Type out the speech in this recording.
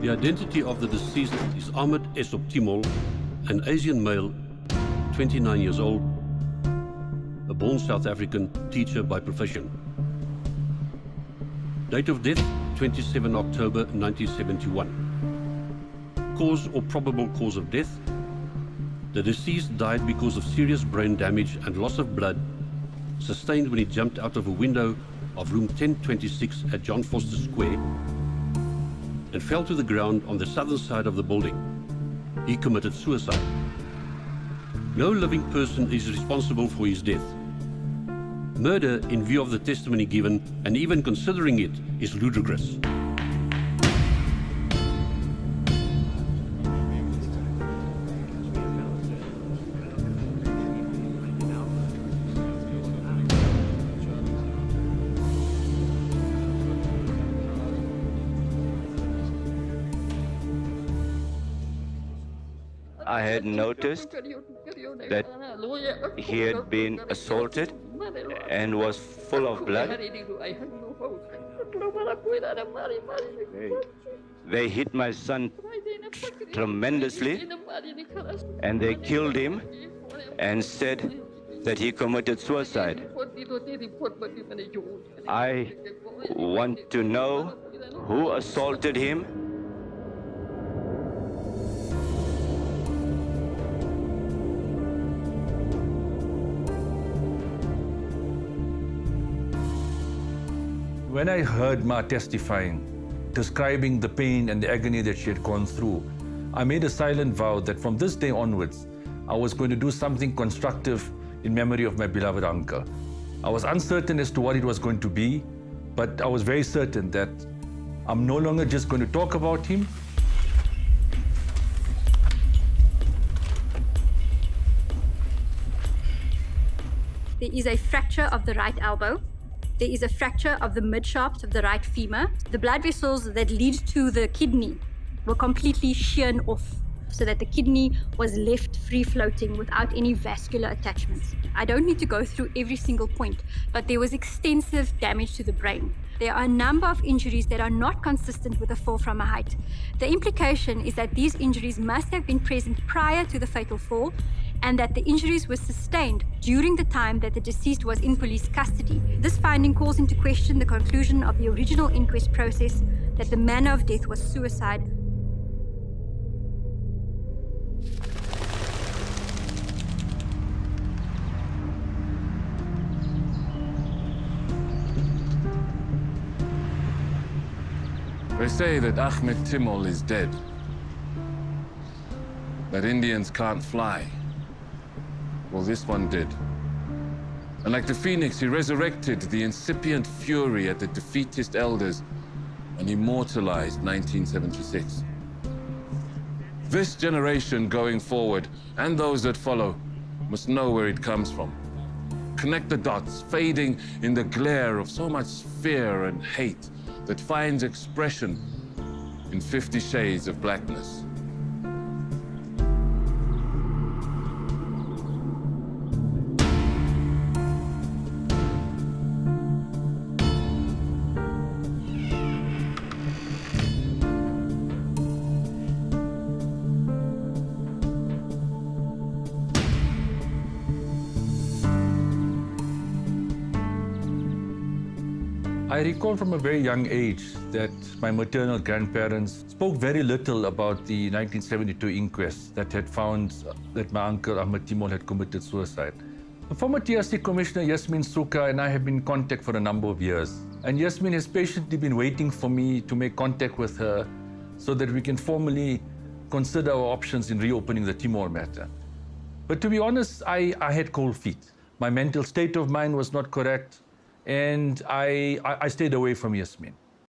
The identity of the deceased is Ahmed of Timol, an Asian male, 29 years old, a born South African teacher by profession. Date of death, 27 October 1971. Cause or probable cause of death, the deceased died because of serious brain damage and loss of blood sustained when he jumped out of a window of room 1026 at John Foster Square and fell to the ground on the southern side of the building. He committed suicide. No living person is responsible for his death. Murder, in view of the testimony given, and even considering it, is ludicrous. I had noticed that he had been assaulted and was full of blood. They hit my son tremendously, and they killed him and said that he committed suicide. I want to know who assaulted him. When I heard Ma testifying, describing the pain and the agony that she had gone through, I made a silent vow that from this day onwards, I was going to do something constructive in memory of my beloved uncle. I was uncertain as to what it was going to be, but I was very certain that I'm no longer just going to talk about him. There is a fracture of the right elbow. There is a fracture of the mid-shaft of the right femur. The blood vessels that lead to the kidney were completely sheared off so that the kidney was left free-floating without any vascular attachments. I don't need to go through every single point, but there was extensive damage to the brain. There are a number of injuries that are not consistent with a fall from a height. The implication is that these injuries must have been present prior to the fatal fall, and that the injuries were sustained during the time that the deceased was in police custody. This finding calls into question the conclusion of the original inquest process that the manner of death was suicide. They say that Ahmed Timol is dead, that Indians can't fly. Well, this one did. And like the phoenix, he resurrected the incipient fury at the defeatist elders and immortalized 1976. This generation going forward, and those that follow, must know where it comes from. Connect the dots, fading in the glare of so much fear and hate that finds expression in 50 Shades of Blackness. I recall from a very young age that my maternal grandparents spoke very little about the 1972 inquest that had found that my uncle Ahmed Timol had committed suicide. The former TRC Commissioner Yasmin Suka and I have been in contact for a number of years. And Yasmin has patiently been waiting for me to make contact with her so that we can formally consider our options in reopening the Timor matter. But to be honest, I had cold feet. My mental state of mind was not correct, and I stayed away from Yasmin.